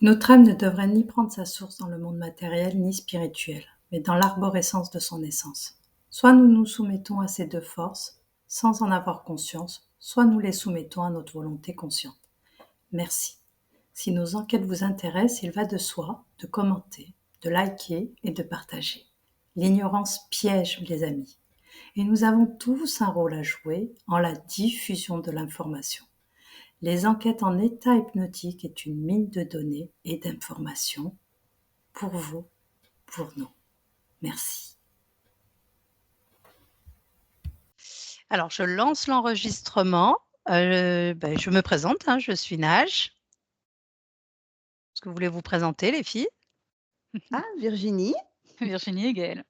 Notre âme ne devrait ni prendre sa source dans le monde matériel ni spirituel, mais dans l'arborescence de son essence. Soit nous nous soumettons à ces deux forces, sans en avoir conscience, soit nous les soumettons à notre volonté consciente. Merci. Si nos enquêtes vous intéressent, il va de soi de commenter, de liker et de partager. L'ignorance piège les amis. Et nous avons tous un rôle à jouer en la diffusion de l'information. Les enquêtes en état hypnotique est une mine de données et d'informations pour vous, pour nous. Merci. Alors, je lance l'enregistrement. Je me présente, je suis Nage. Est-ce que vous voulez vous présenter, les filles? Ah, Virginie. Virginie et Gaëlle.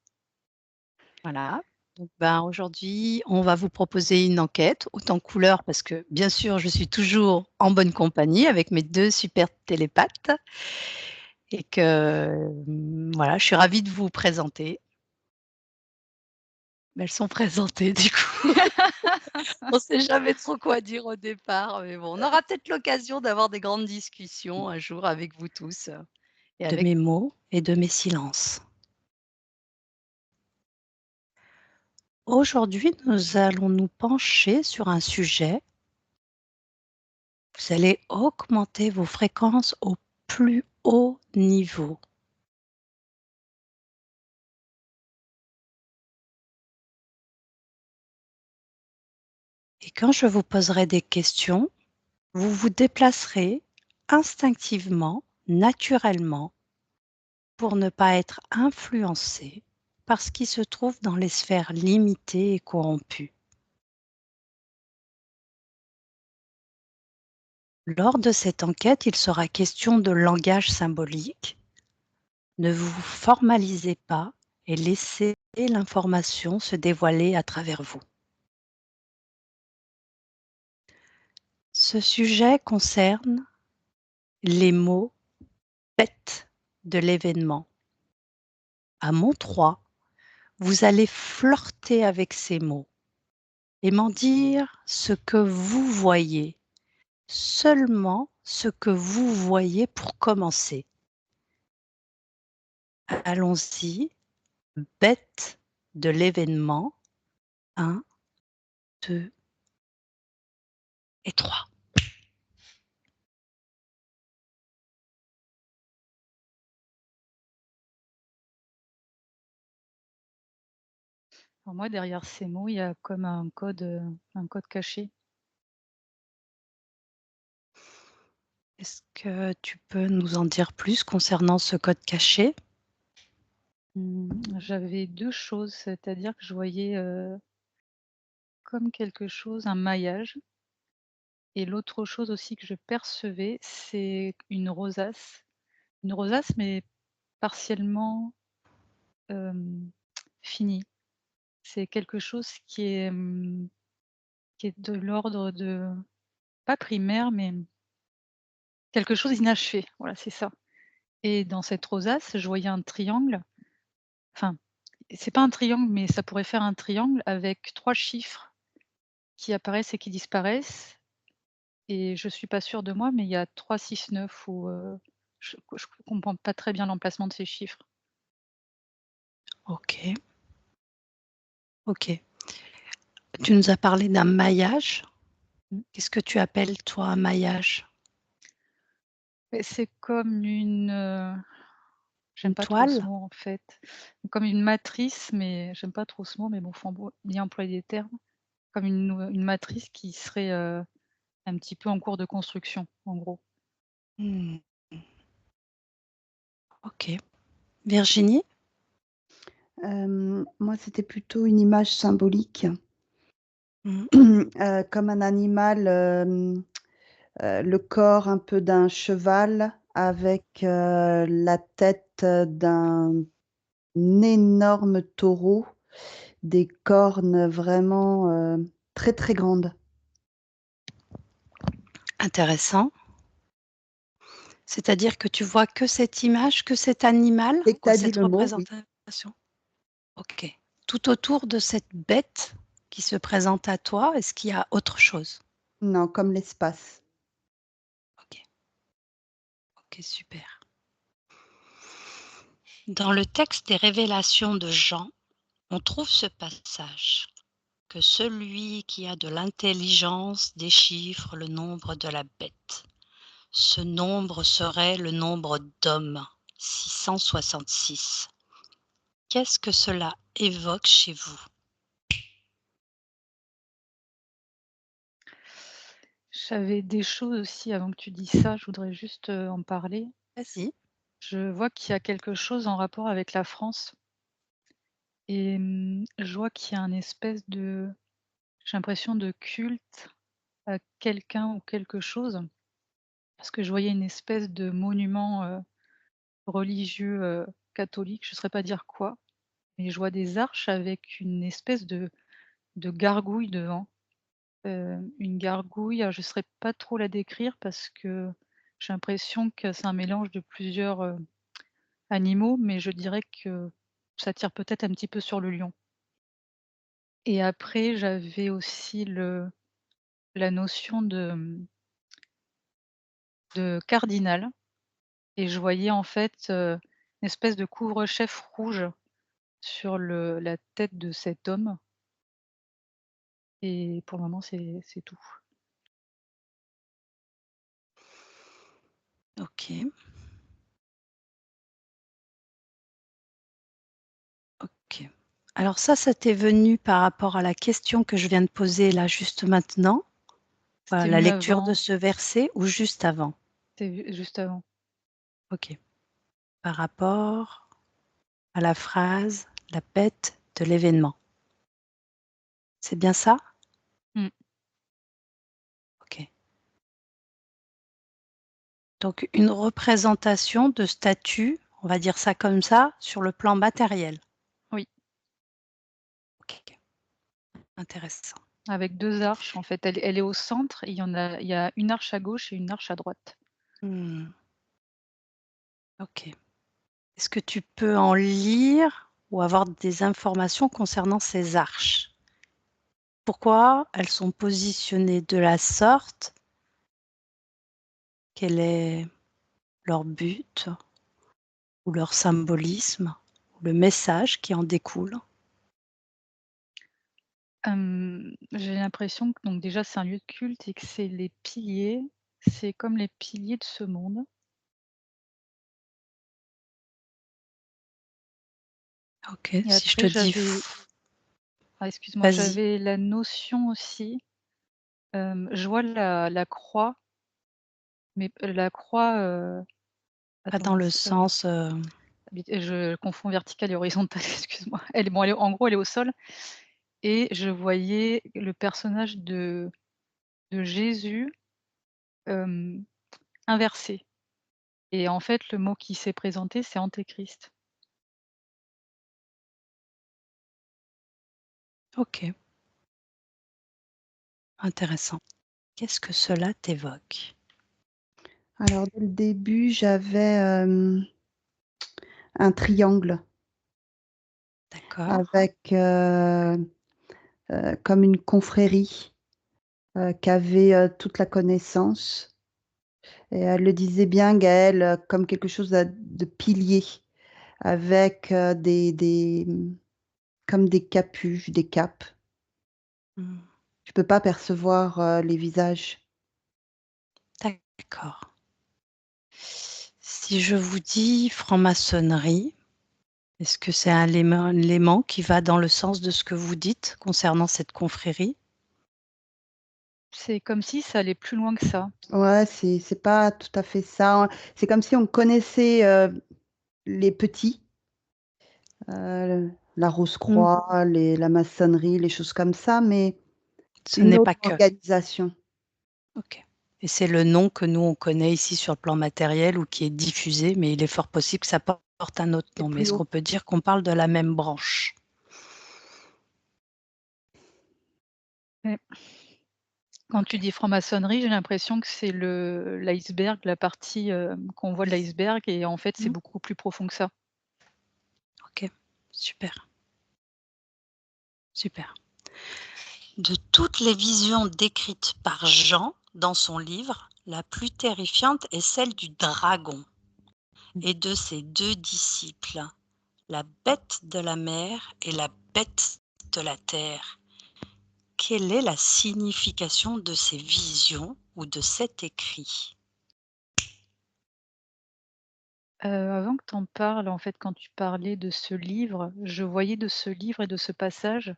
Voilà. Donc, aujourd'hui, on va vous proposer une enquête, autant couleur, parce que bien sûr, je suis toujours en bonne compagnie avec mes 2 super télépathes et que, voilà, je suis ravie de vous présenter. Elles sont présentées du coup. On sait jamais trop quoi dire au départ, mais bon, on aura peut-être l'occasion d'avoir des grandes discussions un jour avec vous tous, et De avec mes mots et de mes silences. Aujourd'hui, nous allons nous pencher sur un sujet. Vous allez augmenter vos fréquences au plus haut niveau. Et quand je vous poserai des questions, vous vous déplacerez instinctivement, naturellement, pour ne pas être influencé par ce qui se trouve dans les sphères limitées et corrompues. Lors de cette enquête, il sera question de langage symbolique. Ne vous formalisez pas et laissez l'information se dévoiler à travers vous. Ce sujet concerne les mots bêtes de l'événement. À mon 3, vous allez flirter avec ces mots et m'en dire ce que vous voyez, seulement ce que vous voyez pour commencer. Allons-y, bête de l'événement, 1, 2 et 3. Alors moi, derrière ces mots, il y a comme un code caché. Est-ce que tu peux nous en dire plus concernant ce code caché? J'avais 2 choses, c'est-à-dire que je voyais, comme quelque chose, un maillage, et l'autre chose aussi que je percevais, c'est une rosace. Une rosace, mais partiellement, finie. C'est quelque chose qui est de l'ordre de, pas primaire, mais quelque chose d'inachevé, voilà, c'est ça. Et dans cette rosace, je voyais un triangle, enfin, c'est pas un triangle, mais ça pourrait faire un triangle avec 3 chiffres qui apparaissent et qui disparaissent, et je suis pas sûre de moi, mais il y a 3, 6, 9, ou je comprends pas très bien l'emplacement de ces chiffres. OK. OK. Tu nous as parlé d'un maillage. Mmh. Qu'est-ce que tu appelles, toi, un maillage? Et c'est comme une, j'aime Une pas trop ce toile? mot en fait. Comme une matrice, mais j'aime pas trop ce mot, mais bon, faut y employer des termes. Comme une matrice qui serait, un petit peu en cours de construction, en gros. Mmh. OK. Virginie? Moi, c'était plutôt une image symbolique, Mmh. comme un animal, le corps un peu d'un cheval avec, la tête d'un énorme taureau, des cornes vraiment, très, très grandes. Intéressant. C'est-à-dire que tu vois que cette image, que cet animal Dès que tu ou as dit cette le mot, oui. représentation? OK. Tout autour de cette bête qui se présente à toi, est-ce qu'il y a autre chose? Non, comme l'espace. OK. Ok, super. Dans le texte des Révélations de Jean, on trouve ce passage, que celui qui a de l'intelligence déchiffre le nombre de la bête. Ce nombre serait le nombre d'hommes, 666. Qu'est-ce que cela évoque chez vous? J'avais des choses aussi avant que tu dises ça, je voudrais juste, en parler. Vas-y. Je vois qu'il y a quelque chose en rapport avec la France et je vois qu'il y a un espèce de j'ai l'impression de culte à quelqu'un ou quelque chose. Parce que je voyais une espèce de monument, religieux, catholique, je ne saurais pas dire quoi, mais je vois des arches avec une espèce de gargouille devant. Une gargouille, alors je ne saurais pas trop la décrire parce que j'ai l'impression que c'est un mélange de plusieurs, animaux, mais je dirais que ça tire peut-être un petit peu sur le lion. Et après j'avais aussi la notion de cardinal et je voyais en fait, une espèce de couvre-chef rouge sur la tête de cet homme et pour le moment c'est tout. Ok. Ok. Alors ça t'est venu par rapport à la question que je viens de poser là juste maintenant, C'était la venu lecture de avant, ce verset ou juste avant? c'était vu juste avant. Ok. Par rapport à la phrase la bête de l'événement. C'est bien ça? Mmh. Ok. Donc une représentation de statue, on va dire ça comme ça, sur le plan matériel. Oui, Ok. Intéressant. avec 2 arches en fait. Elle est au centre et il y a une arche à gauche et une arche à droite. Hmm. Ok. Est-ce que tu peux en lire ou avoir des informations concernant ces arches? Pourquoi elles sont positionnées de la sorte? Quel est leur but ou leur symbolisme ou le message qui en découle? J'ai l'impression que donc déjà c'est un lieu de culte et que c'est comme les piliers de ce monde Ok, et si je te après dis excuse-moi, vas-y, j'avais la notion aussi, je vois la croix, mais la croix, pas attends dans le mince, sens. je confonds verticale et horizontale, excuse-moi. En gros, elle est au sol et je voyais le personnage de Jésus, hem, inversé et en fait, le mot qui s'est présenté, c'est antéchrist. Ok, intéressant. Qu'est-ce que cela t'évoque? Alors dès le début, j'avais, un triangle D'accord. avec, comme une confrérie, qui avait, toute la connaissance et elle le disait bien Gaëlle, comme quelque chose de pilier avec, comme des capuches, des capes. Hmm. Tu peux pas percevoir, les visages. D'accord. Si je vous dis franc-maçonnerie, est-ce que c'est un élément qui va dans le sens de ce que vous dites concernant cette confrérie? C'est comme si ça allait plus loin que ça. Ouais, c'est pas tout à fait ça. C'est comme si on connaissait, les petits, la Hmm. Rose-Croix, la maçonnerie, les choses comme ça, mais Ce une n'est autre pas que. organisation. Ok. Et c'est le nom que nous, on connaît ici sur le plan matériel ou qui est diffusé, mais il est fort possible que ça porte un autre C'est nom. Mais plus est-ce haut. qu'on peut dire qu'on parle de la même branche? Ouais. Quand tu Ok. dis franc-maçonnerie, j'ai l'impression que c'est l'iceberg, la partie, qu'on voit de l'iceberg et en fait, c'est Hmm. beaucoup plus profond que ça. Ok. Super. Super. De toutes les visions décrites par Jean dans son livre, la plus terrifiante est celle du dragon et de ses 2 disciples, la bête de la mer et la bête de la terre. Quelle est la signification de ces visions ou de cet écrit? Avant que tu en parles, en fait, quand tu parlais de ce livre, je voyais de ce livre et de ce passage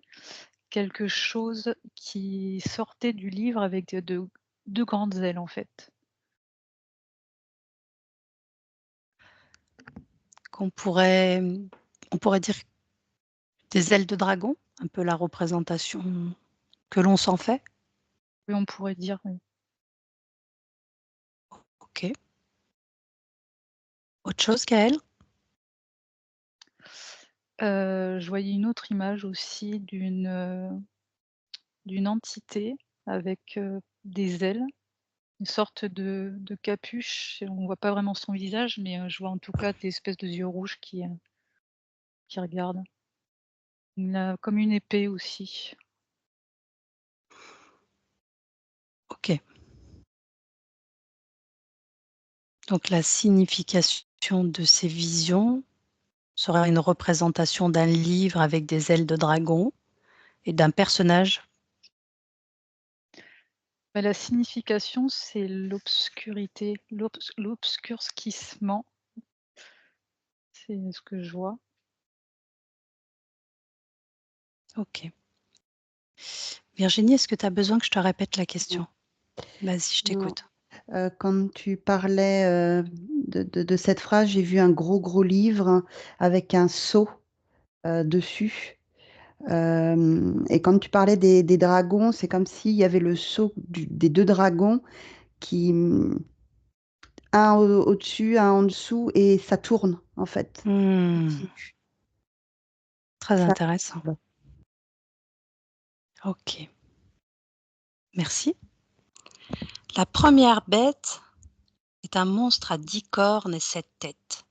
quelque chose qui sortait du livre avec de grandes ailes, en fait. On pourrait dire des ailes de dragon, un peu la représentation que l'on s'en fait. Oui, on pourrait dire, oui. OK. Autre chose, Gaëlle? Je voyais une autre image aussi d'une entité avec, des ailes, une sorte de capuche et on voit pas vraiment son visage, mais, je vois en tout cas des espèces de yeux rouges qui regardent. Comme une épée aussi. OK. Donc la signification de ces visions sera une représentation d'un livre avec des ailes de dragon et d'un personnage. Bah, la signification, c'est l'obscurité, l'obscurcissement. C'est ce que je vois. OK. Virginie, est-ce que tu as besoin que je te répète la question? Vas-y, je Non. t'écoute. Quand tu parlais, de cette phrase, j'ai vu un gros livre avec un sceau, dessus. Et quand tu parlais des dragons, c'est comme s'il y avait le sceau des 2 dragons qui, un au-dessus, un en dessous et ça tourne, en fait. Continue. Très Ça intéressant. OK. Merci. La première bête est un monstre à 10 cornes et 7 têtes.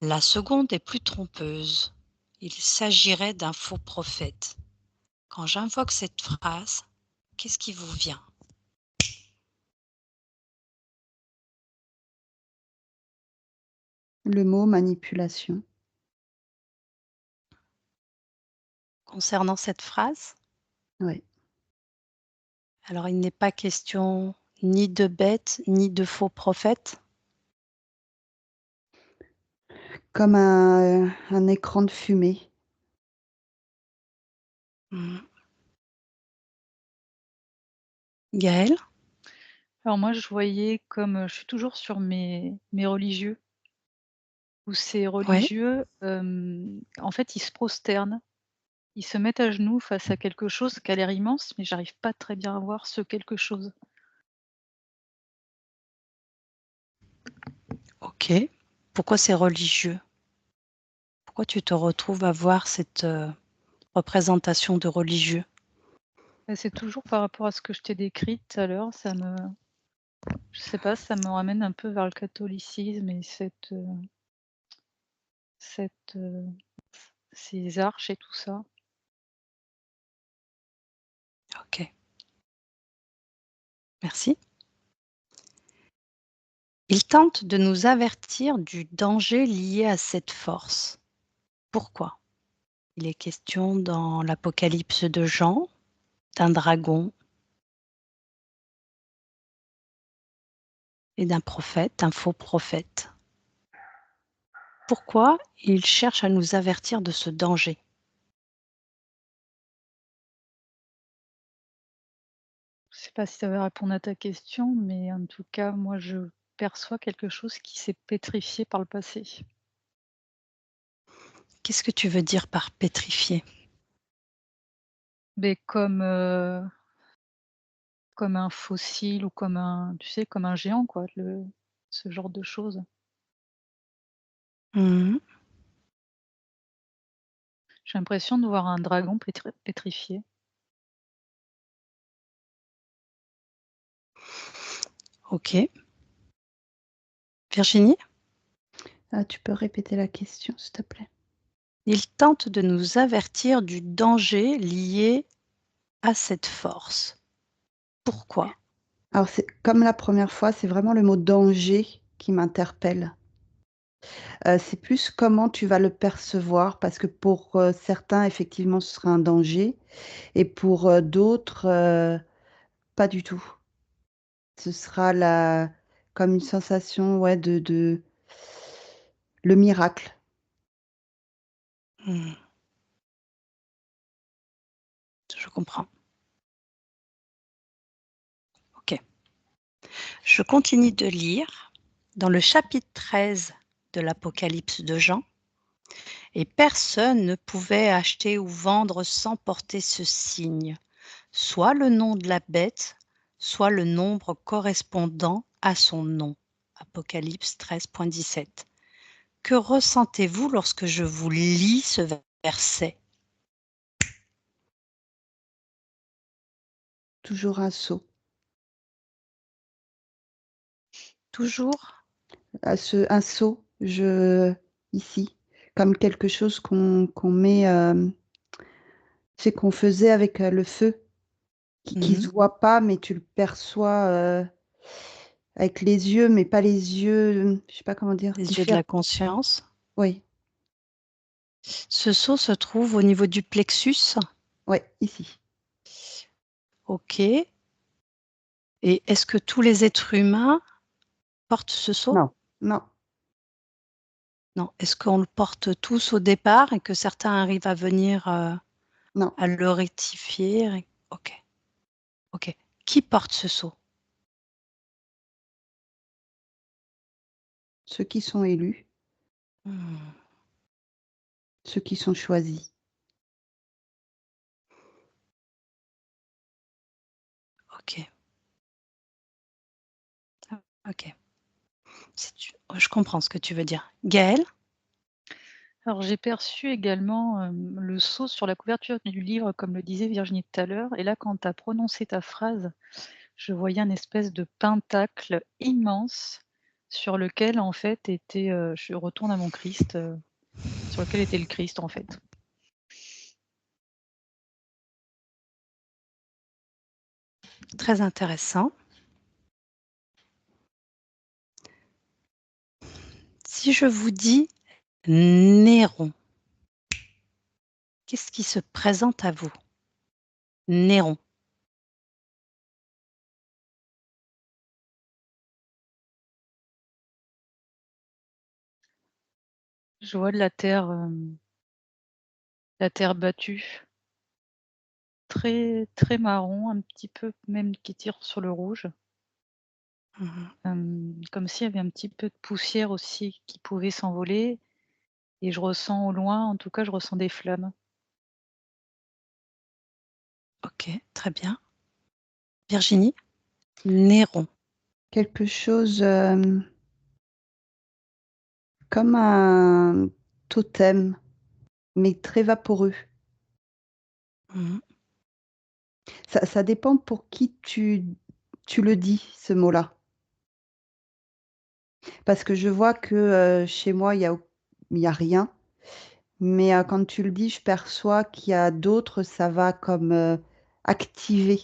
La seconde est plus trompeuse. Il s'agirait d'un faux prophète. Quand j'invoque cette phrase, qu'est-ce qui vous vient? Le mot manipulation. Concernant cette phrase, Ouais. alors il n'est pas question ni de bête, ni de faux prophète? Comme un écran de fumée. Mmh. Gaëlle? Alors moi, je voyais comme, je suis toujours sur mes religieux, où ces Ouais. religieux, en fait, ils se prosternent. Ils se mettent à genoux face à quelque chose qui a l'air immense, mais j'arrive pas très bien à voir ce quelque chose. OK. Pourquoi c'est religieux? Pourquoi tu te retrouves à voir cette, représentation de religieux? Bah, c'est toujours par rapport à ce que je t'ai décrit tout à l'heure, je sais pas, ça me ramène un peu vers le catholicisme et cette, ces arches et tout ça. OK, merci. Il tente de nous avertir du danger lié à cette force. Pourquoi? Il est question dans l'Apocalypse de Jean d'un dragon et d'un prophète, un faux prophète. Pourquoi il cherche à nous avertir de ce danger? Je sais pas si ça va répondre à ta question, mais en tout cas, moi, je perçois quelque chose qui s'est pétrifié par le passé. Qu'est-ce que tu veux dire par pétrifié? Mais comme un fossile ou comme un tu sais, comme un géant quoi, ce genre de choses. Mmh. J'ai l'impression de voir un dragon pétrifié. OK. Virginie? Ah, tu peux répéter la question, s'il te plaît? Il tente de nous avertir du danger lié à cette force. Pourquoi? Alors, c'est comme la première fois, c'est vraiment le mot danger qui m'interpelle. C'est plus comment tu vas le percevoir, parce que pour certains, effectivement, ce sera un danger, et pour d'autres, pas du tout. Ce sera comme une sensation, ouais, le miracle. Hmm, je comprends. Ok. Je continue de lire dans le chapitre 13 de l'Apocalypse de Jean. Et personne ne pouvait acheter ou vendre sans porter ce signe, soit le nom de la bête, soit le nombre correspondant à son nom. Apocalypse 13.17. Que ressentez-vous lorsque je vous lis ce verset? Toujours un saut. Toujours? Un saut, ici, comme quelque chose qu'on met, c'est qu'on faisait avec le feu, qui se voit pas, mais tu le perçois avec les yeux, mais pas les yeux, je sais pas comment dire, Les yeux de différents. la conscience. Oui, Ce sceau se trouve au niveau du plexus. ouais, ici. Ok. Et est-ce que tous les êtres humains portent ce sceau? Non, non, Non. Est-ce qu'on le porte tous au départ et que certains arrivent à venir non. à le rectifier? Ok. Ok. Qui porte ce sceau? Ceux qui sont élus, Hmm, ceux qui sont choisis. ok. Ok. Je comprends ce que tu veux dire. Gaëlle? Alors j'ai perçu également, le sceau sur la couverture du livre, comme le disait Virginie tout à l'heure, et là, quand tu as prononcé ta phrase, je voyais un espèce de pentacle immense sur lequel, en fait, était, je retourne à mon Christ, sur lequel était le Christ, en fait. Très intéressant. Si je vous dis Néron, qu'est-ce qui se présente à vous? Néron. Je vois de la terre battue, très, très marron, un petit peu même qui tire sur le rouge. Comme s'il y avait un petit peu de poussière aussi qui pouvait s'envoler, et je ressens au loin, en tout cas, je ressens des flammes. Ok, très bien. Virginie? Néron. Quelque chose comme un totem, mais très vaporeux. Mhm. Ça dépend pour qui tu le dis, ce mot-là. Parce que je vois que chez moi, il y a rien. Mais quand tu le dis, je perçois qu'il y a d'autres, ça va comme activer.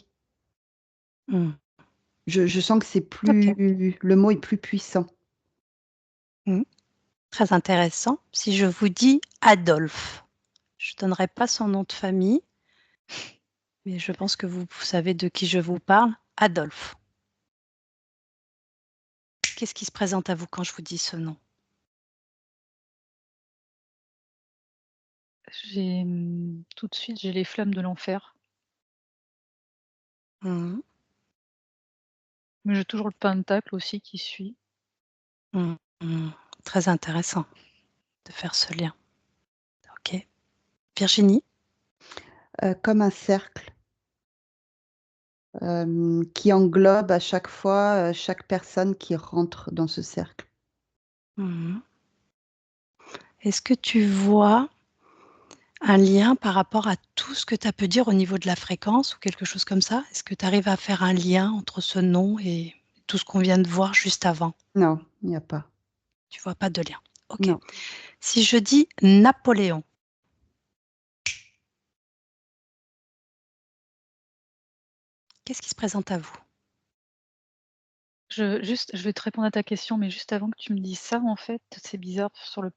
Mhm. Je sens que c'est Ok. le mot est plus puissant. Mhm. Très intéressant. Si je vous dis Adolphe, je ne donnerai pas son nom de famille, mais je pense que vous savez de qui je vous parle. Adolphe. Qu'est-ce qui se présente à vous quand je vous dis ce nom? Tout de suite, j'ai les flammes de l'enfer. Mhm. Mais j'ai toujours le pentacle aussi qui suit. Mhm. Mhm. Très intéressant de faire ce lien. Ok. Virginie? Comme un cercle qui englobe à chaque fois chaque personne qui rentre dans ce cercle. Mhm. Est-ce que tu vois un lien par rapport à tout ce que tu as pu dire au niveau de la fréquence ou quelque chose comme ça? Est-ce que tu arrives à faire un lien entre ce nom et tout ce qu'on vient de voir juste avant? Non, il n'y a pas. Tu vois pas de lien. Ok. Non. Si je dis Napoléon, qu'est-ce qui se présente à vous? Je vais te répondre à ta question, mais juste avant que tu me dises ça, en fait, c'est bizarre sur le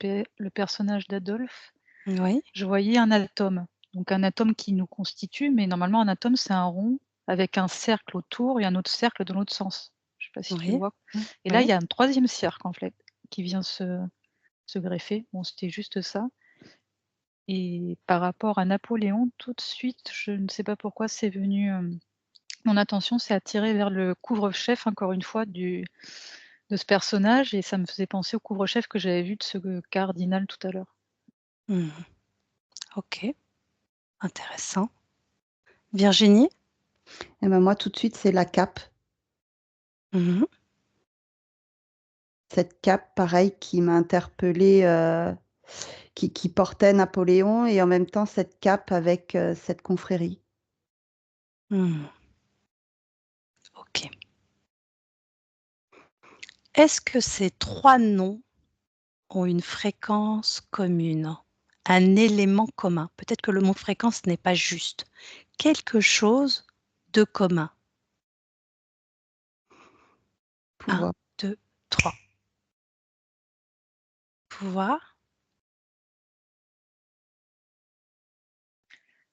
personnage d'Adolphe, Oui, je voyais un atome. Donc un atome qui nous constitue, mais normalement un atome, c'est un rond avec un cercle autour et un autre cercle dans l'autre sens. Je sais pas si tu oui, vois? Et là, il oui. y a un troisième cercle, en fait, qui vient se greffer. Bon, c'était juste ça. Et par rapport à Napoléon, tout de suite, je ne sais pas pourquoi c'est venu, mon attention s'est attirée vers le couvre-chef, encore une fois, de ce personnage, et ça me faisait penser au couvre-chef que j'avais vu de ce cardinal tout à l'heure. Mmh. OK, intéressant. Virginie? Et ben moi, tout de suite, c'est la cape. Mmh. Cette cape, pareil, qui m'a interpellée, qui portait Napoléon et en même temps cette cape avec, cette confrérie. Mmh. OK. Est-ce que ces 3 noms ont une fréquence commune? Un élément commun? Peut-être que le mot fréquence n'est pas juste. Quelque chose de commun. 1, Pouvoir. 2, 3. Pouvoir?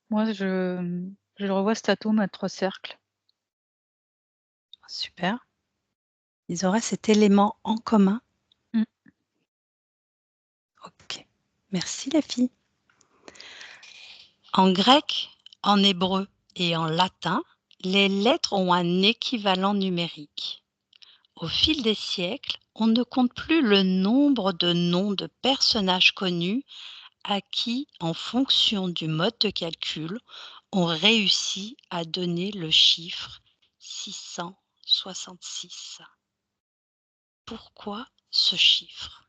Moi, je le revois cet atome à 3 cercles. Super. Ils auraient cet élément en commun? Mmh. OK. Merci les filles. En grec, en hébreu et en latin, les lettres ont un équivalent numérique. Au fil des siècles, on ne compte plus le nombre de noms de personnages connus à qui, en fonction du mode de calcul, on réussit à donner le chiffre 666. Pourquoi ce chiffre?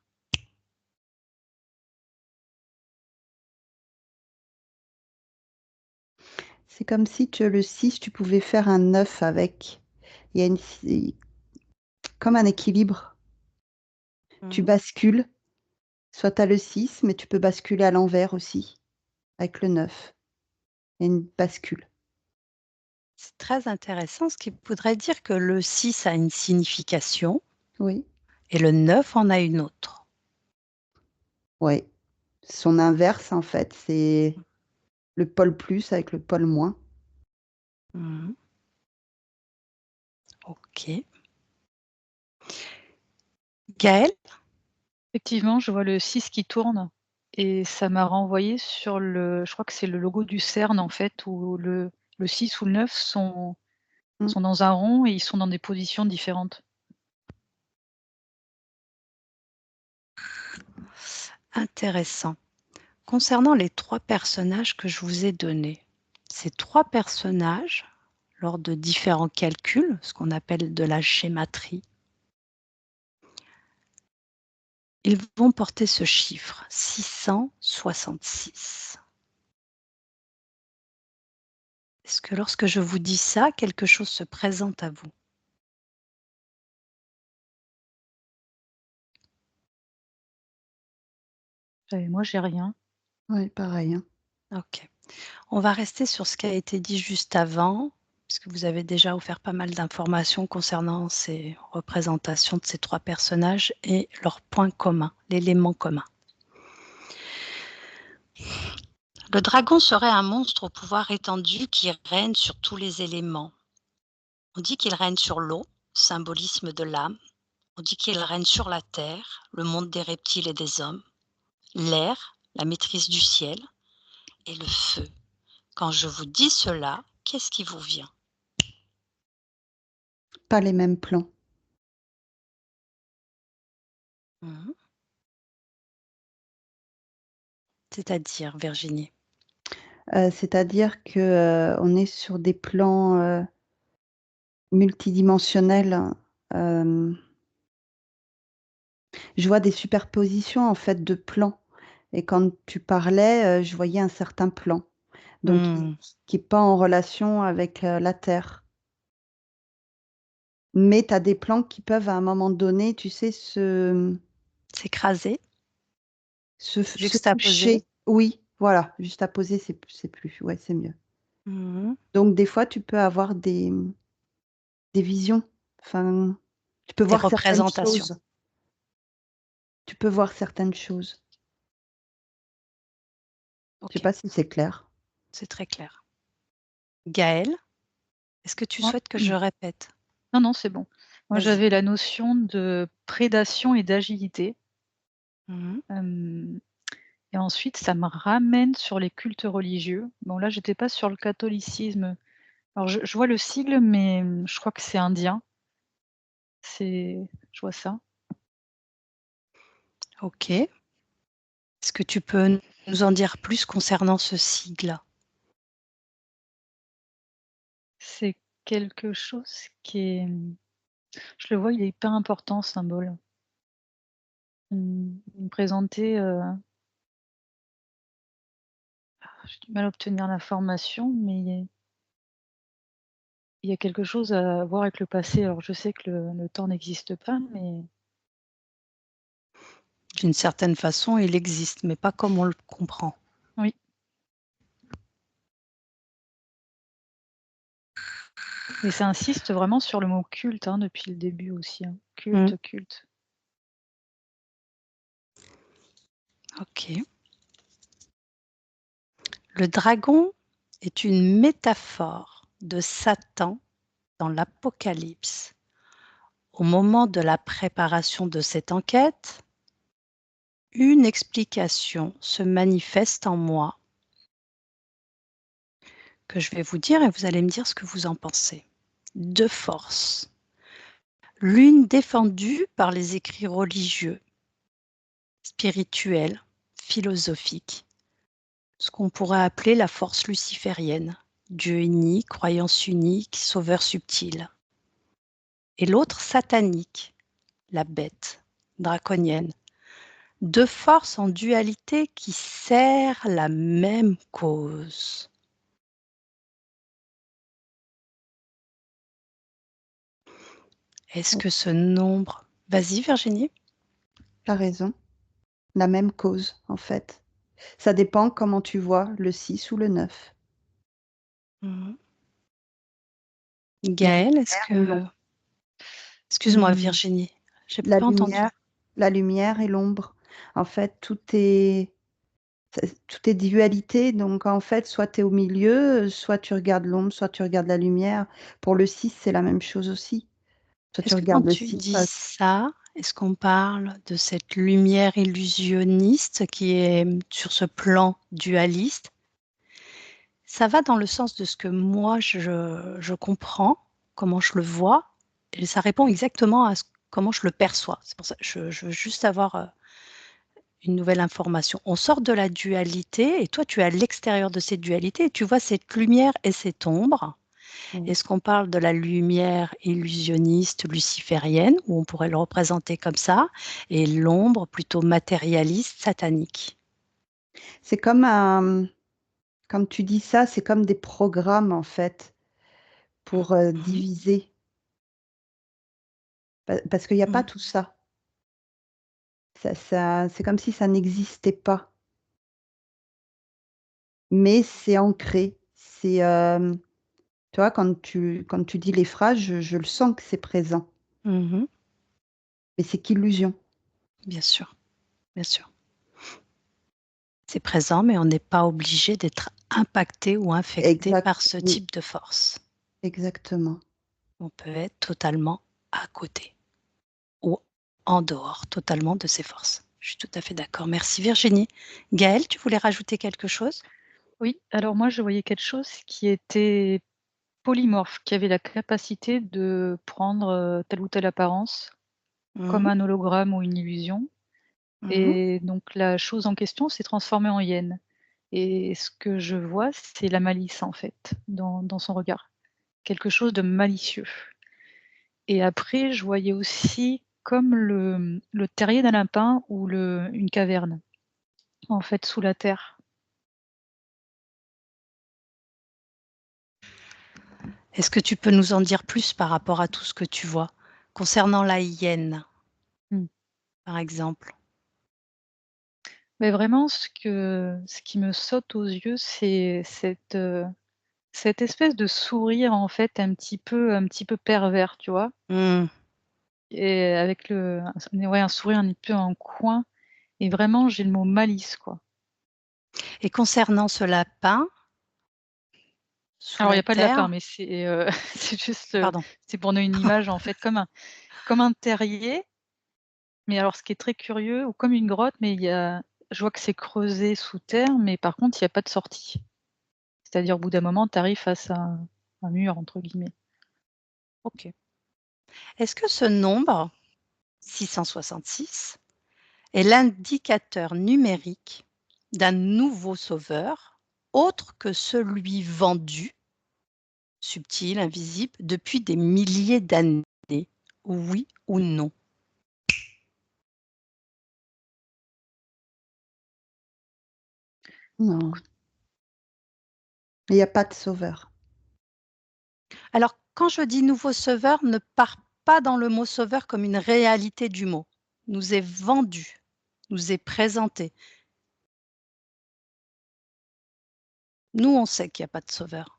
C'est comme si le 6, tu pouvais faire un 9 avec. Il y a comme un équilibre. Tu Mmh. bascules, soit tu as le 6, mais tu peux basculer à l'envers aussi, avec le 9. Il y a une bascule. C'est très intéressant, ce qui voudrait dire que le 6 a une signification Oui, et le 9 en a une autre. ouais. Son inverse, en fait, c'est le pôle plus avec le pôle moins. Mmh. OK. Gaëlle? Effectivement, je vois le 6 qui tourne et ça m'a renvoyé sur je crois que c'est le logo du CERN, en fait, où le 6 ou le 9 Mmh. sont dans un rond et ils sont dans des positions différentes. Intéressant. Concernant les 3 personnages que je vous ai donnés, ces 3 personnages, lors de différents calculs, ce qu'on appelle de la schématrie, ils vont porter ce chiffre 666. Est-ce que lorsque je vous dis ça, quelque chose se présente à vous? Moi, j'ai rien. Ouais, pareil, hein. OK. On va rester sur ce qui a été dit juste avant, puisque vous avez déjà offert pas mal d'informations concernant ces représentations de ces 3 personnages et leurs points communs, l'élément commun. Le dragon serait un monstre au pouvoir étendu qui règne sur tous les éléments. On dit qu'il règne sur l'eau, symbolisme de l'âme. On dit qu'il règne sur la terre, le monde des reptiles et des hommes, l'air, la maîtrise du ciel, et le feu. Quand je vous dis cela, qu'est-ce qui vous vient? Pas les mêmes plans. Mmh. C'est-à-dire, Virginie? C'est-à-dire que, on est sur des plans, multidimensionnels, hem, je vois des superpositions, en fait, de plans et quand tu parlais, je voyais un certain plan, donc Mmh. qui est pas en relation avec, la Terre. Mais tu as des plans qui peuvent, à un moment donné, tu sais, S'écraser, se juxtaposer. toucher. Oui, voilà, juste à poser, c'est plus ouais, c'est mieux. Mmh. Donc des fois, tu peux avoir des visions, enfin, Tu peux Des voir certaines représentations. choses. Tu peux voir certaines choses. Je sais OK, pas si c'est clair. c'est très clair. Gaëlle, est-ce que tu Moi souhaites que je répète? non, non, c'est bon. Moi, Vas-y. j'avais la notion de prédation et d'agilité. Mmh. Hem Et ensuite, ça me ramène sur les cultes religieux. Bon, là, j'étais pas sur le catholicisme. Alors je vois le sigle, mais je crois que c'est indien. Je vois ça. OK. Est-ce que tu peux nous en dire plus concernant ce sigle? C'est quelque chose qui est, je le vois, il est hyper important ce symbole. Il me présentait, j'ai du mal à obtenir l'information, mais il y a quelque chose à voir avec le passé. Alors je sais que le temps n'existe pas, mais D'une certaine façon, il existe, mais pas comme on le comprend. oui. Et ça insiste vraiment sur le mot culte, hein, depuis le début aussi, hein. Mmh. Culte, culte. OK. Le dragon est une métaphore de Satan dans l'Apocalypse. Au moment de la préparation de cette enquête, une explication se manifeste en moi que je vais vous dire et vous allez me dire ce que vous en pensez. Deux forces. L'une défendue par les écrits religieux, spirituels, philosophiques, ce qu'on pourrait appeler la force luciférienne, Dieu unique, croyance unique, sauveur subtil. Et l'autre satanique, la bête, draconienne. Deux forces en dualité qui servent la même cause. Est-ce que ce nombre... Vas-y Virginie. Tu as raison. La même cause, en fait. Ça dépend comment tu vois le 6 ou le 9. Mhm. La Gaëlle, est-ce lumière ou que... l'ombre. Excuse-moi Virginie, j'ai La pas entendu. lumière, la lumière et l'ombre. En fait, tout est dualité. Donc, en fait, soit tu es au milieu, soit tu regardes l'ombre, soit tu regardes la lumière. Pour le 6, c'est la même chose aussi. Soit tu Est-ce que quand regardes le tu 6, dis ça, est-ce qu'on parle de cette lumière illusionniste qui est sur ce plan dualiste? Ça va dans le sens de ce que moi je comprends, comment je le vois, et ça répond exactement à comment je le perçois. C'est pour ça que je veux juste avoir une nouvelle information. On sort de la dualité, et toi tu es à l'extérieur de cette dualité, et tu vois cette lumière et cette ombre. Oui. Est-ce qu'on parle de la lumière illusionniste luciférienne, où on pourrait le représenter comme ça, et l'ombre plutôt matérialiste, satanique? C'est comme quand tu dis ça, c'est comme des programmes, en fait, pour Mhm. diviser. Parce qu'il n'y a pas Mhm. tout ça. C'est comme si ça n'existait pas. Mais c'est ancré. Tu vois, quand tu dis les phrases, je le sens que c'est présent. Mhm. Mais c'est qu'illusion. Bien sûr, bien sûr. C'est présent, mais on n'est pas obligé d'être impacté ou infecté Exact, par ce oui, type de force. exactement. On peut être totalement à côté ou en dehors totalement de ces forces. Je suis tout à fait d'accord. Merci Virginie. Gaëlle, tu voulais rajouter quelque chose? Oui, alors moi je voyais quelque chose qui était polymorphe, qui avait la capacité de prendre, telle ou telle apparence, comme Mhm. un hologramme ou une illusion, Mhm. et donc la chose en question s'est transformée en hyène, et ce que je vois, c'est la malice en fait, dans son regard. Quelque chose de malicieux, et après je voyais aussi comme le terrier d'un lapin ou une caverne, en fait, sous la terre. Est-ce que tu peux nous en dire plus par rapport à tout ce que tu vois concernant la hyène, Mmh. par exemple? Mais vraiment ce qui me saute aux yeux, c'est cette espèce de sourire en fait un petit peu pervers, tu vois? Hmm. et avec un sourire un peu en coin et vraiment j'ai le mot malice, quoi. Et concernant ce lapin sous Alors il y la a pas de lapin, terre mais c'est, c'est juste, pardon. c'est pour donner une image en fait comme un terrier, mais alors ce qui est très curieux ou comme une grotte, mais je vois que c'est creusé sous terre, mais par contre il y a pas de sortie. C'est-à-dire au bout d'un moment, tu arrives face à un «mur» entre guillemets. OK. Est-ce que ce nombre, 666, est l'indicateur numérique d'un nouveau sauveur autre que celui vendu, subtil, invisible, depuis des milliers d'années? Oui ou non? Non. Il n'y a pas de sauveur. Alors, quand je dis nouveau sauveur, ne pars pas dans le mot sauveur comme une réalité du mot. Nous est vendu, nous est présenté. Nous, on sait qu'il n'y a pas de sauveur.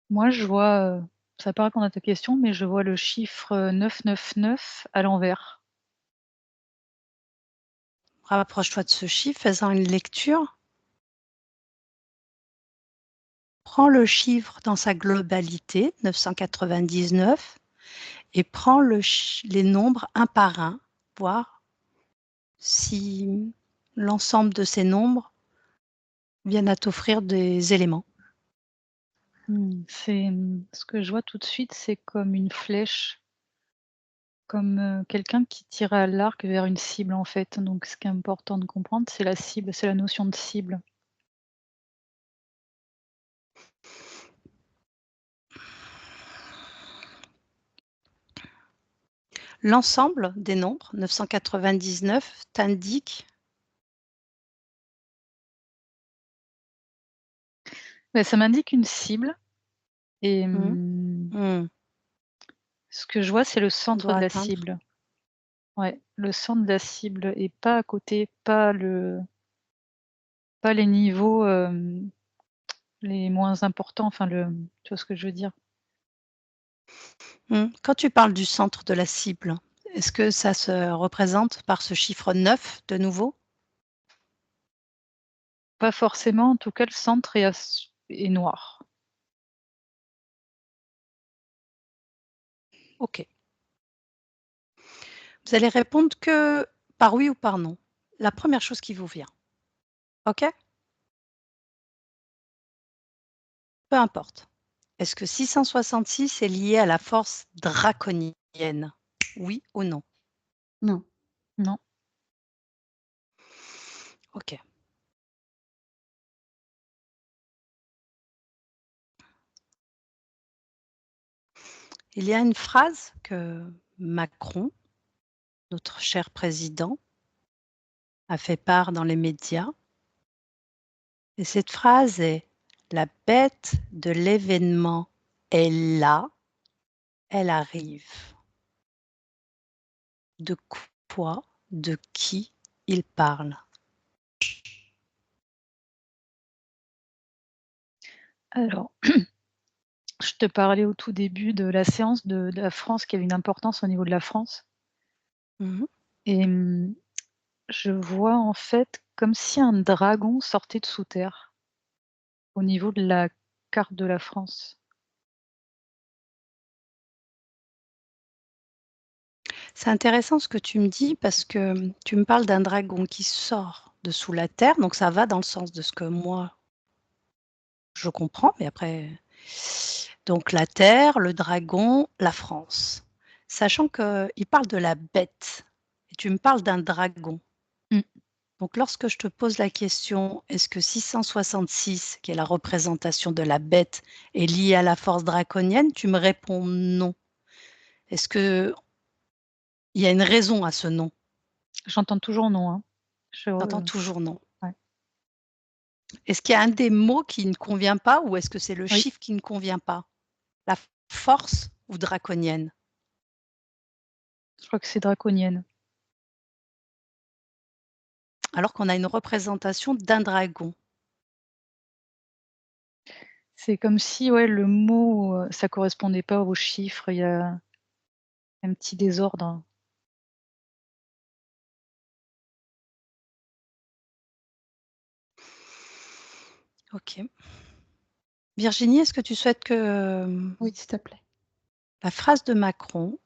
Moi je vois, ça va pas répondre à ta question, mais je vois le chiffre, 999 à l'envers. Rapproche-toi de ce chiffre, fais-en une lecture. Prends le chiffre dans sa globalité, 999, et prends les nombres un par un, voir si l'ensemble de ces nombres viennent à t'offrir des éléments. Ce que je vois tout de suite, c'est comme une flèche, comme, quelqu'un qui tire à l'arc vers une cible, en fait. Donc ce qui est important de comprendre, c'est la cible, c'est la notion de cible. L'ensemble des nombres, 999, t'indique Bah, ça m'indique une cible et ce que je vois, c'est le qu'on centre doit de la atteindre. cible. Ouais, le centre de la cible et pas à côté, pas les niveaux, les moins importants, enfin tu vois ce que je veux dire? Quand tu parles du centre de la cible, est-ce que ça se représente par ce chiffre 9 de nouveau? Pas forcément, en tout cas, le centre est noir. OK. Vous allez répondre que par oui ou par non. La première chose qui vous vient. OK? Peu importe. Est-ce que 666 est lié à la force draconienne? Oui ou non? Non. Non. OK. Il y a une phrase que Macron, notre cher président, a fait part dans les médias. Et cette phrase est: «La bête de l'événement est là, elle arrive». De quoi, de qui il parle? Alors, je te parlais au tout début de la séance de la France qui avait une importance au niveau de la France Mmh. et je vois en fait comme si un dragon sortait de sous terre, au niveau de la carte de la France. C'est intéressant ce que tu me dis parce que, tu me parles d'un dragon qui sort de sous la terre, donc ça va dans le sens de ce que moi je comprends, mais après donc la terre, le dragon, la France. Sachant qu'il parle de la bête et tu me parles d'un dragon. Mmh. Donc lorsque je te pose la question: «Est-ce que 666, qui est la représentation de la bête, est lié à la force draconienne?» tu me réponds: «Non». Est-ce qu'il y a une raison à ce non? J'entends toujours non, hein. Je Tu entends toujours non. Ouais. Est-ce qu'il y a un des mots qui ne convient pas ou est-ce que c'est le Oui, chiffre qui ne convient pas? La force ou draconienne? je crois que c'est draconienne. Alors qu'on a une représentation d'un dragon. C'est comme si, ouais, le mot, ça correspondait pas aux chiffres. Il y a un petit désordre. Ok. Virginie, est-ce que tu souhaites que Oui, s'il te plaît. la phrase de Macron,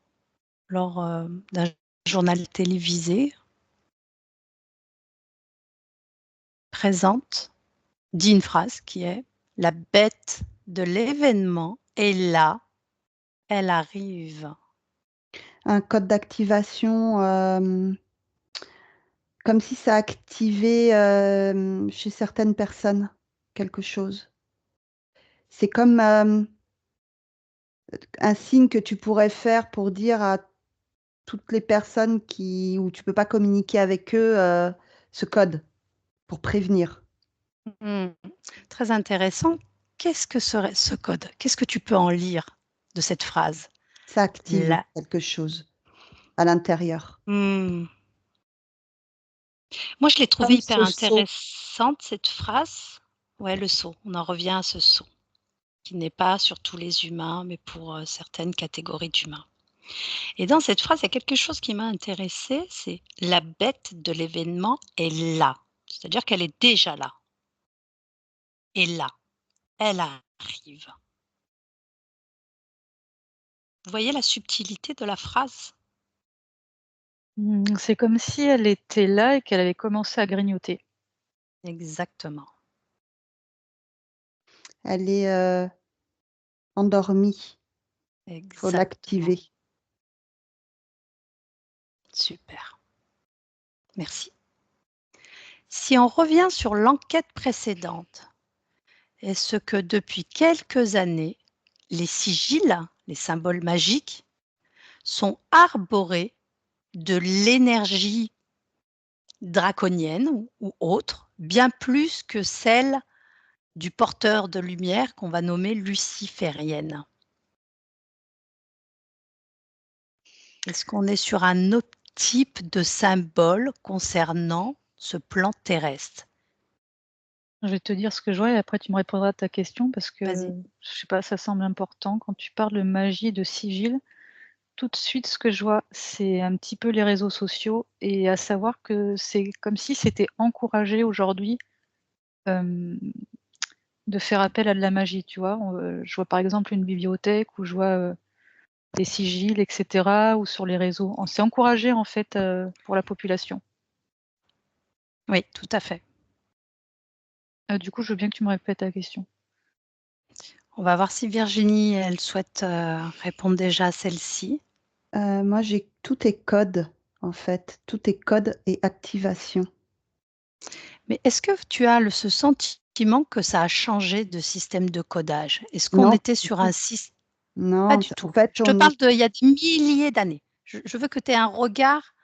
lors d'un journal télévisé, présente, dit une phrase qui est « La bête de l'événement est là, elle arrive ». Un code d'activation, comme si ça activait chez certaines personnes quelque chose. C'est comme un signe que tu pourrais faire pour dire à toutes les personnes où tu peux pas communiquer avec eux ce code pour prévenir. Très intéressant. Qu'est-ce que serait ce code? Qu'est-ce que tu peux en lire de cette phrase? Ça active La- quelque chose à l'intérieur. Moi, je l'ai trouvée Comme hyper ce saut. intéressante, cette phrase. Ouais, le saut. On en revient à ce saut, qui n'est pas sur tous les humains, mais pour certaines catégories d'humains. Et dans cette phrase, il y a quelque chose qui m'a intéressée, c'est la bête de l'événement est là. C'est-à-dire qu'elle est déjà là. Et là, elle arrive. Vous voyez la subtilité de la phrase? C'est comme si elle était là et qu'elle avait commencé à grignoter. Exactement. Elle est endormie. Il faut Exactement. l'activer. Super. Merci. Si on revient sur l'enquête précédente, est-ce que depuis quelques années, les sigils, les symboles magiques, sont arborés de l'énergie draconienne ou autre, bien plus que celle du porteur de lumière qu'on va nommer luciférienne? Est-ce qu'on est sur un autre type de symbole concernant ce plan terrestre? Je vais te dire ce que je vois et après tu me répondras à ta question parce que, Vas-y. je sais pas, ça semble important. Quand tu parles de magie, de sigil, tout de suite ce que je vois, c'est un petit peu les réseaux sociaux et à savoir que c'est comme si c'était encouragé aujourd'hui, hem, de faire appel à de la magie, tu vois? Je vois par exemple une bibliothèque où je vois, des sigils et cetera ou sur les réseaux. C'est encouragé en fait, pour la population. Oui, tout à fait. Du coup, je veux bien que tu me répètes ta question. On va voir si Virginie, elle souhaite répondre déjà à celle-ci. Moi, tout est code, en fait. Tout est code et activation. Mais est-ce que tu as ce sentiment que ça a changé de système de codage? Est-ce qu'on Non, était sur un système? Pas non, du en tout. fait, Je te parle d'il y a des milliers d'années. Je veux que tu aies un regard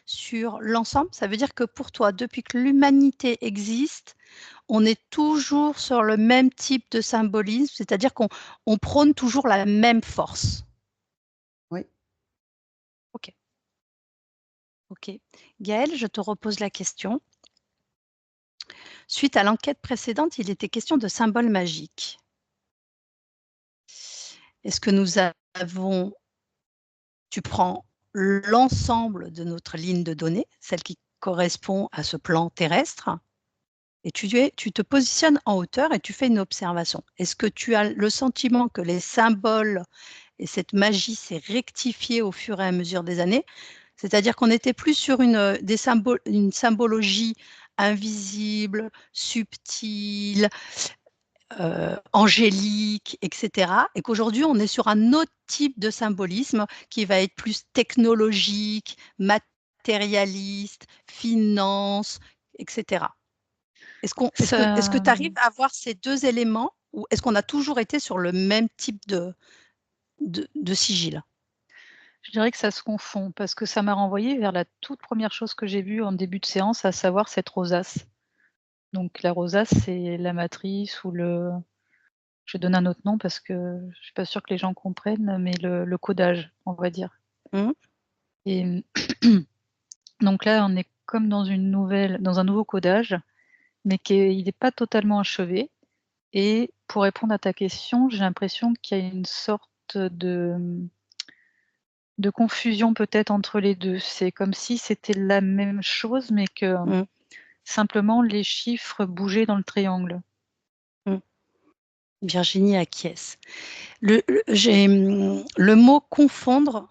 sur l'ensemble. Ça veut dire que pour toi, depuis que l'humanité existe, on est toujours sur le même type de symbolisme, c'est-à-dire qu'on prône toujours la même force. Oui. Ok. Ok. Gaëlle, je te repose la question. Suite à l'enquête précédente, il était question de symboles magiques. Est-ce que nous avons, tu prends l'ensemble de notre ligne de données, celle qui correspond à ce plan terrestre, et tu te positionnes en hauteur et tu fais une observation. Est-ce que tu as le sentiment que les symboles et cette magie s'est rectifiée au fur et à mesure des années? C'est-à-dire qu'on n'était plus sur une symbologie invisible, subtile, angélique, etc. Et qu'aujourd'hui, on est sur un autre type de symbolisme qui va être plus technologique, matérialiste, finance, etc. Est-ce que tu arrives à voir ces deux éléments ou est-ce qu'on a toujours été sur le même type de sigil? Je dirais que ça se confond parce que ça m'a renvoyé vers la toute première chose que j'ai vue en début de séance, à savoir cette rosace. Donc la rosace, c'est la matrice ou je donne un autre nom parce que je suis pas sûre que les gens comprennent, mais le codage, on va dire. Mmh. Et donc là, on est comme dans un nouveau codage, mais il n'est pas totalement achevé. Et pour répondre à ta question, j'ai l'impression qu'il y a une sorte de de confusion peut-être entre les 2. C'est comme si c'était la même chose, mais que, Mmh. simplement les chiffres bougeaient dans le triangle. Virginie acquiesce. Le mot «confondre»,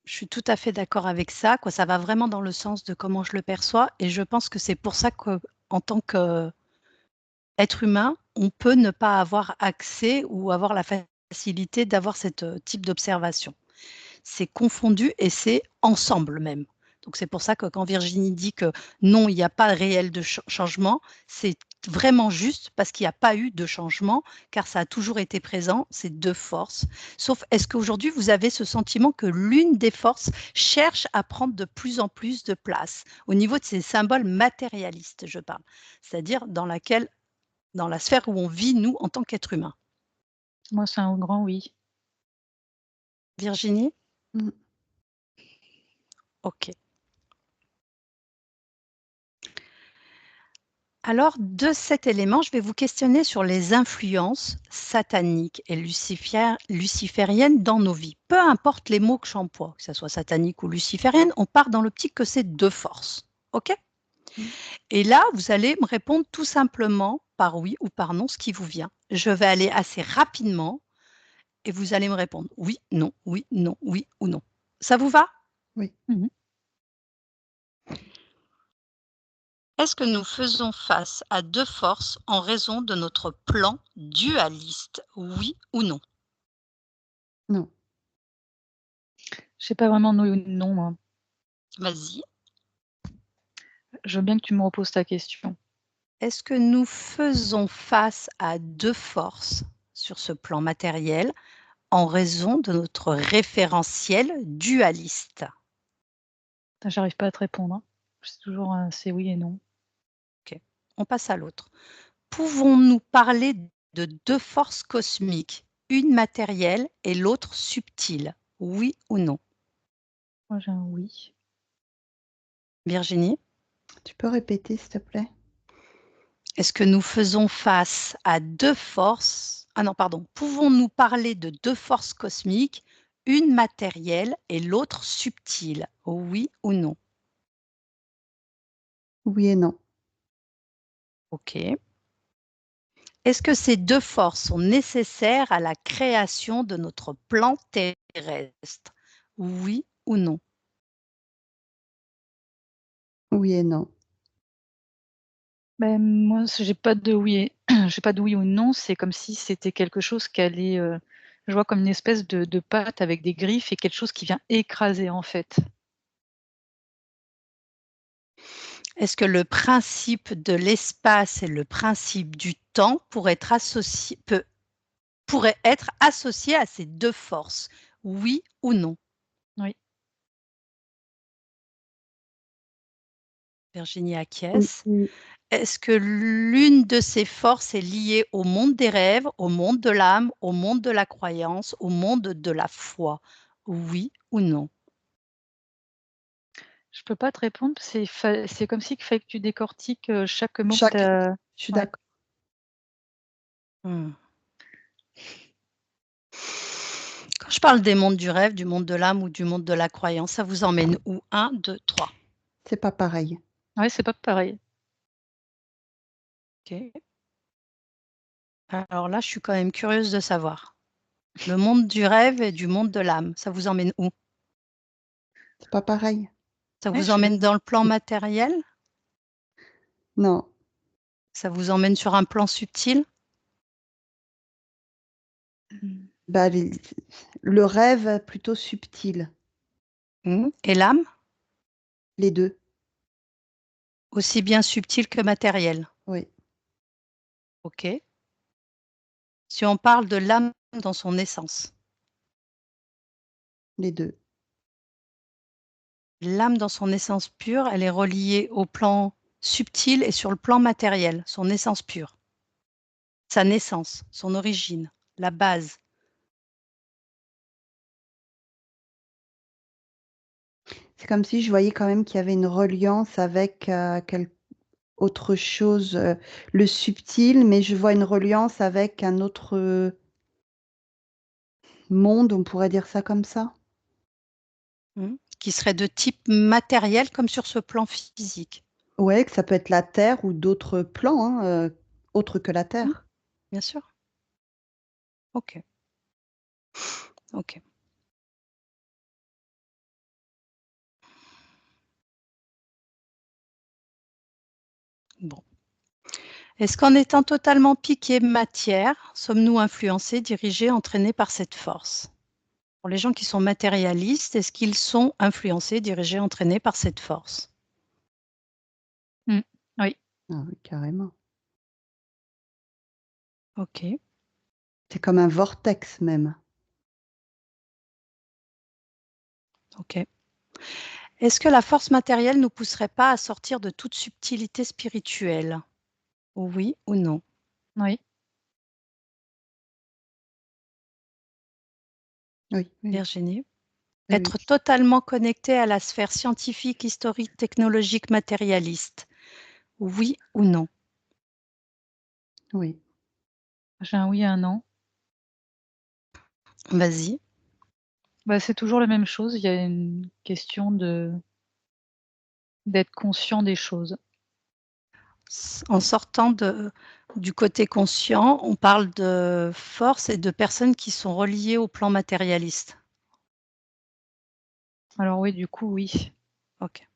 je suis tout à fait d'accord avec ça, quoi. Ça va vraiment dans le sens de comment je le perçois et je pense que c'est pour ça qu'en tant qu'être humain, on peut ne pas avoir accès ou avoir la facilité d'avoir cette, type d'observation. C'est confondu et c'est ensemble même. Donc c'est pour ça que quand Virginie dit que non, il n'y a pas réel de changement, c'est vraiment juste parce qu'il n'y a pas eu de changement, car ça a toujours été présent, ces 2 forces. Sauf, est-ce qu'aujourd'hui vous avez ce sentiment que l'une des forces cherche à prendre de plus en plus de place? Au niveau de ces symboles matérialistes, je parle. C'est-à-dire dans la sphère où on vit, nous, en tant qu'êtres humains. Moi, c'est un grand oui. Virginie? Mmh. OK. Alors, de cet élément, je vais vous questionner sur les influences sataniques et lucifériennes dans nos vies. Peu importe les mots que j'emploie, que ce soit satanique ou luciférienne, on part dans l'optique que c'est 2 forces. OK? Mmh. Et là, vous allez me répondre tout simplement par oui ou par non, ce qui vous vient. Je vais aller assez rapidement et vous allez me répondre oui, non, oui, non, oui ou non. Ça vous va? Oui. Mmh. Est-ce que nous faisons face à 2 forces en raison de notre plan dualiste? Oui ou non? Non. Je sais pas vraiment oui ou non, moi. Vas-y. Je veux bien que tu me reposes ta question. Est-ce que nous faisons face à 2 forces sur ce plan matériel en raison de notre référentiel dualiste? Putain, j'arrive pas à te répondre, hein. C'est toujours, c'est oui et non. OK, on passe à l'autre. Pouvons-nous parler de 2 forces cosmiques, une matérielle et l'autre subtile? Oui ou non? Moi, j'ai un oui. Virginie? Tu peux répéter, s'il te plaît? Est-ce que nous faisons face à 2 forces ah non, pardon. Pouvons-nous parler de 2 forces cosmiques, une matérielle et l'autre subtile? Oui ou non? Oui et non. OK. Est-ce que ces 2 forces sont nécessaires à la création de notre plan terrestre? Oui ou non? Oui et non. Ben, moi, j'ai pas de oui et j'ai pas de oui ou non, c'est comme si c'était quelque chose qui allait, je vois comme une espèce de patte avec des griffes et quelque chose qui vient écraser, en fait. Est-ce que le principe de l'espace et le principe du temps pourraient être associés à ces 2 forces? Oui ou non? Oui. Virginie Oui, acquiesce. oui. Est-ce que l'une de ces forces est liée au monde des rêves, au monde de l'âme, au monde de la croyance, au monde de la foi? Oui ou non? Je peux pas te répondre, c'est comme si qu'il fallait que tu décortiques, chaque mot que tu Chaque as. Je suis Ouais. d'accord. Mmh. Quand je parle des mondes du rêve, du monde de l'âme ou du monde de la croyance, ça vous emmène où? 1, 2, 3. C'est pas pareil. Ouais, c'est pas pareil. OK. Alors là, je suis quand même curieuse de savoir. Le monde du rêve et du monde de l'âme, ça vous emmène où? C'est pas pareil. Ça Ouais, vous je emmène dans le plan matériel? Non. Ça vous emmène sur un plan subtil? mmh. Bah, le rêve plutôt subtil, Mmh. Et l'âme? les 2. Aussi bien subtil que matériel? Oui, OK. Si on parle de l'âme dans son essence, les 2. l'âme dans son essence pure, elle est reliée au plan subtil et sur le plan matériel, son essence pure, sa naissance, son origine, la base. C'est comme si je voyais quand même qu'il y avait une reliance avec, autre chose, le subtil, mais je vois une reliance avec un autre, monde, on pourrait dire ça comme ça? qui serait de type matériel comme sur ce plan physique. Ouais, que ça peut être la Terre ou d'autres plans, hein, autres que la Mmh, Terre. bien sûr. OK. OK. Bon. Est-ce qu'en étant totalement piqués matière, sommes-nous influencés, dirigés, entraînés par cette force? Pour les gens qui sont matérialistes, est-ce qu'ils sont influencés, dirigés, entraînés par cette force? Mmh. Oui. Ah oui, carrément. OK. C'est comme un vortex même. OK. Est-ce que la force matérielle nous pousserait pas à sortir de toute subtilité spirituelle? Oui ou non? Oui. Oui, oui, Virginie? oui, oui, Être totalement connecté à la sphère scientifique, historique, technologique, matérialiste? Oui ou non? oui. J'ai un oui et un non. Vas-y. Bah, c'est toujours la même chose. Il y a une question d'être conscient des choses. En sortant du côté conscient, on parle de force et de personnes qui sont reliées au plan matérialiste. Alors oui, du coup, oui. OK.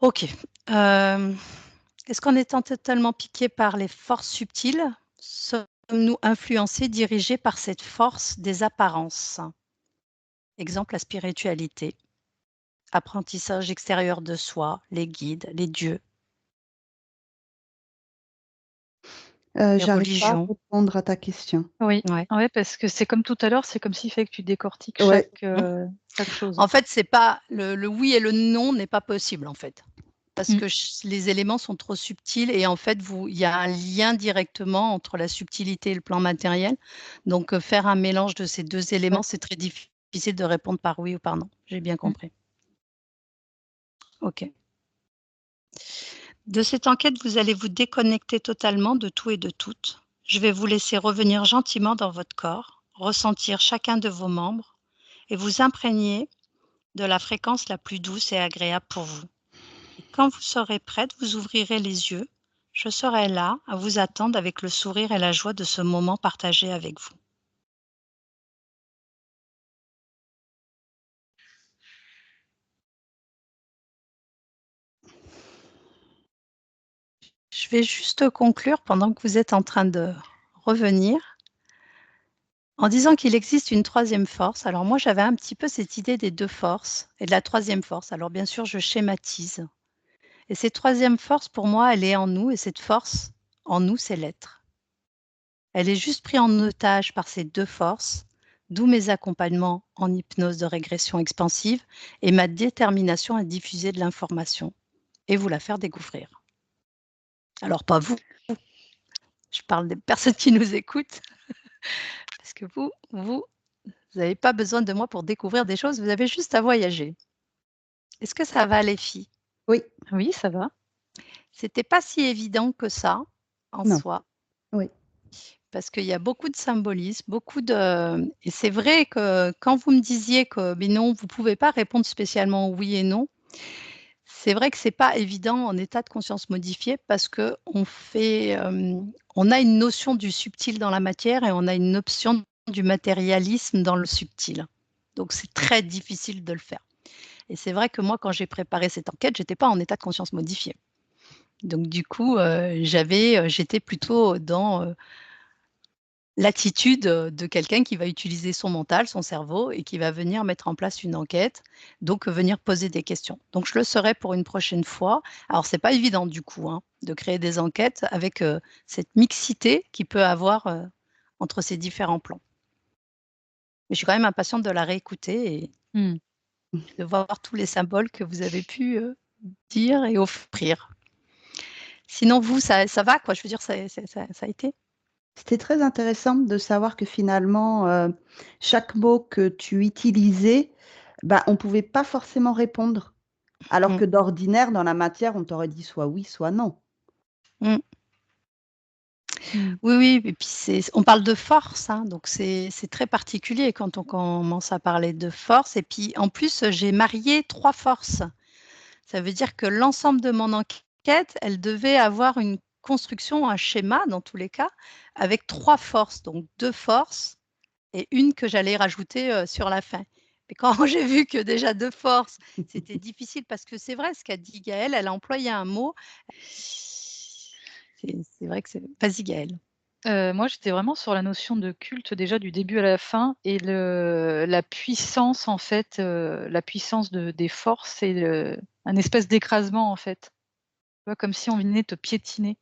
OK. Est-ce qu'en étant totalement piqués par les forces subtiles, sommes-nous influencés, dirigés par cette force des apparences? Exemple, la spiritualité, apprentissage extérieur de soi, les guides, les dieux, les J'arrive pas à religions. répondre à ta question. Oui. Ouais. Ouais, parce que c'est comme tout à l'heure, c'est comme s'il fallait que tu décortiques Ouais. chaque chose. En fait, c'est pas le oui et le non n'est pas possible, en fait. Parce Mmh. que les éléments sont trop subtils et en fait, il y a un lien directement entre la subtilité et le plan matériel. Donc, faire un mélange de ces 2 Ouais. éléments, c'est très difficile de répondre par oui ou par non. J'ai bien Mmh. compris. OK. De cette enquête, vous allez vous déconnecter totalement de tout et de toutes. Je vais vous laisser revenir gentiment dans votre corps, ressentir chacun de vos membres et vous imprégner de la fréquence la plus douce et agréable pour vous. Et quand vous serez prête, vous ouvrirez les yeux. Je serai là à vous attendre avec le sourire et la joie de ce moment partagé avec vous. Je vais juste conclure pendant que vous êtes en train de revenir en disant qu'il existe une troisième force. Alors moi, j'avais un petit peu cette idée des 2 forces et de la troisième force. Alors bien sûr, je schématise. Et cette troisième force, pour moi, elle est en nous et cette force en nous, c'est l'être. Elle est juste prise en otage par ces 2 forces, d'où mes accompagnements en hypnose de régression expansive et ma détermination à diffuser de l'information et vous la faire découvrir. Alors pas vous, je parle des personnes qui nous écoutent, parce que vous n'avez pas besoin de moi pour découvrir des choses, vous avez juste à voyager. Est-ce que ça va les filles? Oui. Oui, ça va. C'était pas si évident que ça, en Non. soi. Oui. Parce qu'il y a beaucoup de symbolisme, beaucoup de et c'est vrai que quand vous me disiez que, mais non, vous pouvez pas répondre spécialement oui et non, c'est vrai que c'est pas évident en état de conscience modifié parce qu'on fait, on a une notion du subtil dans la matière et on a une notion du matérialisme dans le subtil. Donc c'est très difficile de le faire et c'est vrai que moi, quand j'ai préparé cette enquête, j'étais pas en état de conscience modifié. Donc du coup, j'étais plutôt dans, l'attitude, de quelqu'un qui va utiliser son mental, son cerveau et qui va venir mettre en place une enquête, donc venir poser des questions. Donc je le serai pour une prochaine fois. Alors c'est pas évident du coup, hein, de créer des enquêtes avec, cette mixité qu'il peut avoir, entre ces différents plans. Mais je suis quand même impatiente de la réécouter et Mmh. de voir tous les symboles que vous avez pu, dire et offrir. Sinon vous, ça va quoi? Je veux dire ça a été? C'était très intéressant de savoir que finalement, chaque mot que tu utilisais, bah, on pouvait pas forcément répondre. Alors Mmh. que d'ordinaire, dans la matière, on t'aurait dit soit oui, soit non. Mmh. Mmh. Oui, et puis on parle de force, hein, donc c'est très particulier quand on commence à parler de force et puis en plus, j'ai marié 3 forces. Ça veut dire que l'ensemble de mon enquête, elle devait avoir une construction, un schéma dans tous les cas, avec 3 forces, donc 2 forces et une que j'allais rajouter, sur la fin. Mais quand j'ai vu que déjà 2 forces, c'était difficile parce que c'est vrai ce qu'a dit Gaëlle, elle a employé un mot. C'est vrai que c'est vas-y Gaëlle. Moi, j'étais vraiment sur la notion de culte déjà du début à la fin et la puissance en fait, la puissance des forces et un espèce d'écrasement en fait. Tu vois? Comme si on venait te piétiner.